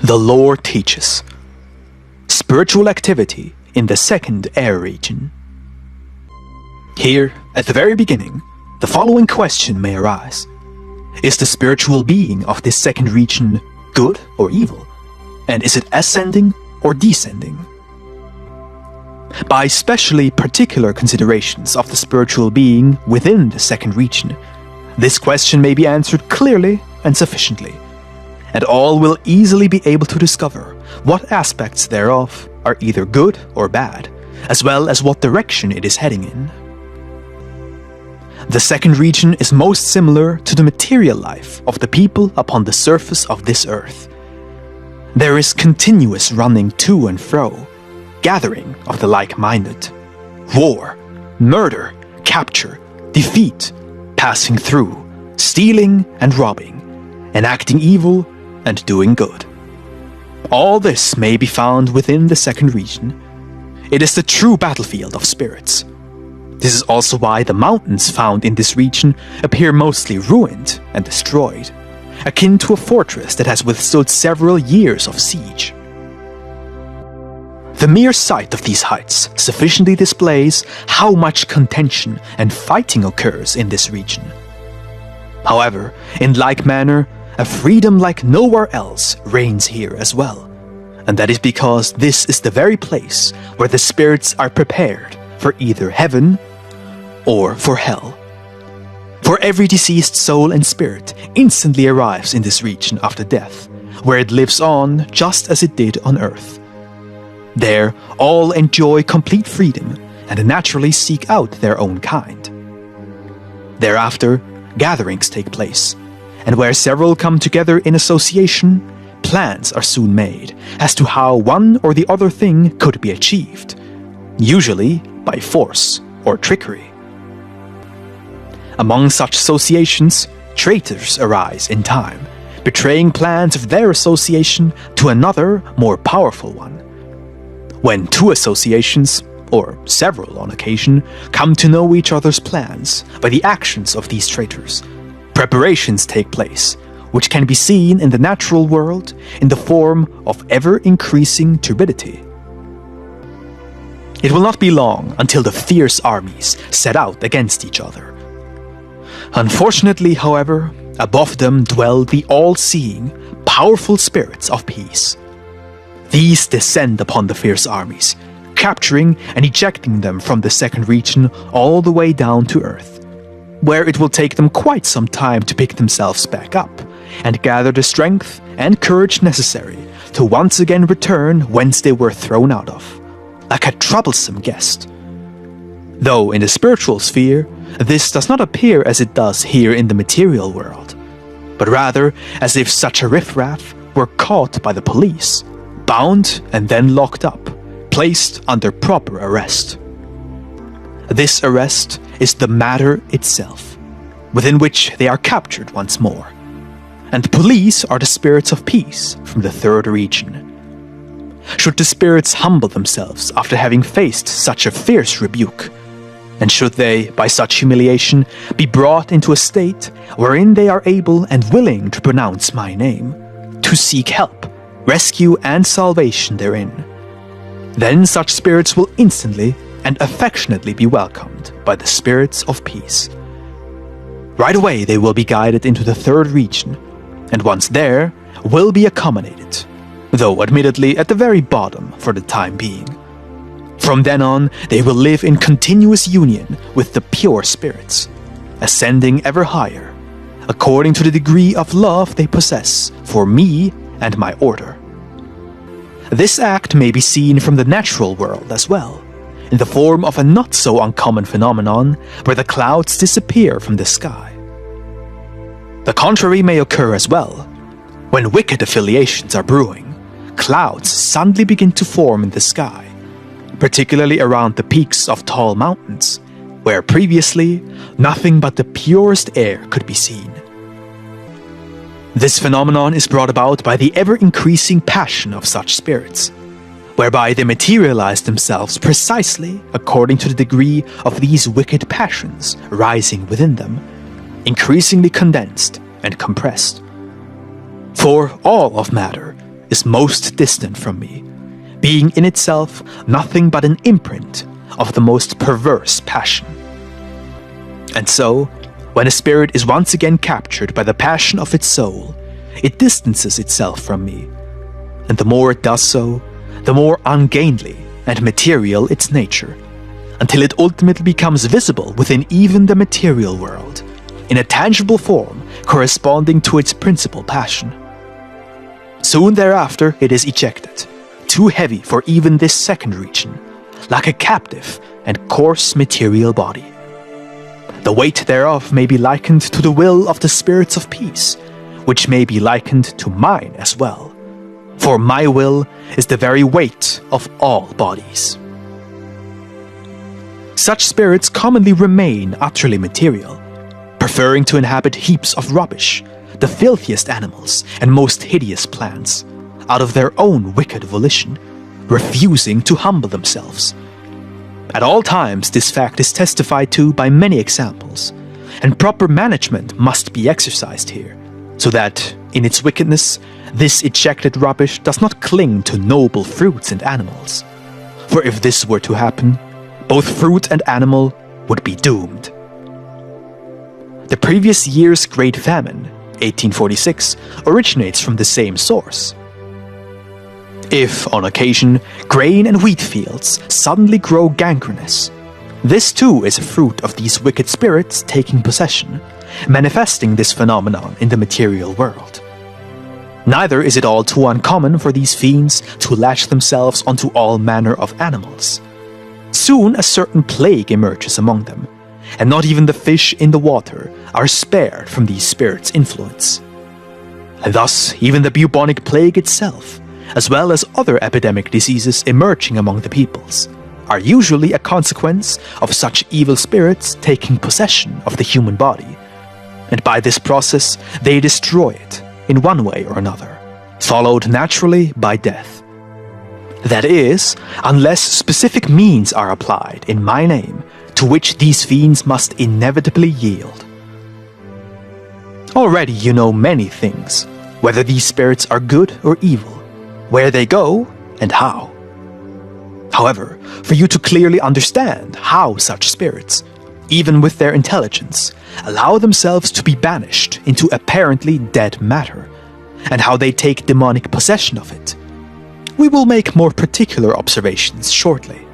The lore teaches spiritual activity in the second air region. Here, at the very beginning, the following question may arise. Is the spiritual being of this second region good or evil? And is it ascending or descending? By specially particular considerations of the spiritual being within the second region, this question may be answered clearly and sufficiently, and all will easily be able to discover what aspects thereof are either good or bad, as well as what direction it is heading in. The second region is most similar to the material life of the people upon the surface of this earth. There is continuous running to and fro, gathering of the like-minded, war, murder, capture, defeat, passing through, stealing and robbing, enacting evil and doing good. All this may be found within the second region. It is the true battlefield of spirits. This is also why the mountains found in this region appear mostly ruined and destroyed, akin to a fortress that has withstood several years of siege. The mere sight of these heights sufficiently displays how much contention and fighting occurs in this region. However, in like manner, a freedom like nowhere else reigns here as well, and that is because this is the very place where the spirits are prepared for either heaven or for hell. For every deceased soul and spirit instantly arrives in this region after death, where it lives on just as it did on earth. There, all enjoy complete freedom and naturally seek out their own kind. Thereafter, gatherings take place, and where several come together in association, plans are soon made as to how one or the other thing could be achieved, usually by force or trickery. Among such associations, traitors arise in time, betraying plans of their association to another, more powerful one. When two associations, or several on occasion, come to know each other's plans by the actions of these traitors, preparations take place, which can be seen in the natural world in the form of ever-increasing turbidity. It will not be long until the fierce armies set out against each other. Unfortunately, however, above them dwell the all-seeing, powerful spirits of peace. These descend upon the fierce armies, capturing and ejecting them from the second region all the way down to earth, where it will take them quite some time to pick themselves back up and gather the strength and courage necessary to once again return whence they were thrown out of, like a troublesome guest. Though in the spiritual sphere, this does not appear as it does here in the material world, but rather as if such a riffraff were caught by the police, bound and then locked up, placed under proper arrest. This arrest is the matter itself, within which they are captured once more, and police are the spirits of peace from the third region. Should the spirits humble themselves after having faced such a fierce rebuke, and should they, by such humiliation, be brought into a state wherein they are able and willing to pronounce my name, to seek help, rescue and salvation therein, then such spirits will instantly and affectionately be welcomed by the spirits of peace. Right away they will be guided into the third region, and once there, will be accommodated, though admittedly at the very bottom for the time being. From then on, they will live in continuous union with the pure spirits, ascending ever higher, according to the degree of love they possess for me and my order. This act may be seen from the natural world as well, in the form of a not so uncommon phenomenon where the clouds disappear from the sky. The contrary may occur as well. When wicked affiliations are brewing, clouds suddenly begin to form in the sky, particularly around the peaks of tall mountains, where previously nothing but the purest air could be seen. This phenomenon is brought about by the ever-increasing passion of such spirits, whereby they materialize themselves precisely according to the degree of these wicked passions rising within them, increasingly condensed and compressed. For all of matter, is most distant from me, being in itself nothing but an imprint of the most perverse passion. And so, when a spirit is once again captured by the passion of its soul, it distances itself from me, and the more it does so, the more ungainly and material its nature, until it ultimately becomes visible within even the material world, in a tangible form corresponding to its principal passion. Soon thereafter it is ejected, too heavy for even this second region, like a captive and coarse material body. The weight thereof may be likened to the will of the spirits of peace, which may be likened to mine as well, for my will is the very weight of all bodies. Such spirits commonly remain utterly material, preferring to inhabit heaps of rubbish, the filthiest animals and most hideous plants, out of their own wicked volition, refusing to humble themselves. At all times this fact is testified to by many examples, and proper management must be exercised here, so that, in its wickedness, this ejected rubbish does not cling to noble fruits and animals. For if this were to happen, both fruit and animal would be doomed. The previous year's Great Famine, 1846, originates from the same source. If, on occasion, grain and wheat fields suddenly grow gangrenous, this too is a fruit of these wicked spirits taking possession, manifesting this phenomenon in the material world. Neither is it all too uncommon for these fiends to latch themselves onto all manner of animals. Soon a certain plague emerges among them, and not even the fish in the water are spared from these spirits' influence. And thus even the bubonic plague itself, as well as other epidemic diseases emerging among the peoples, are usually a consequence of such evil spirits taking possession of the human body, and by this process they destroy it in one way or another, followed naturally by death. That is, unless specific means are applied in my name, to which these fiends must inevitably yield. Already you know many things, whether these spirits are good or evil, where they go, and how. However, for you to clearly understand how such spirits, even with their intelligence, allow themselves to be banished into apparently dead matter, and how they take demonic possession of it, we will make more particular observations shortly.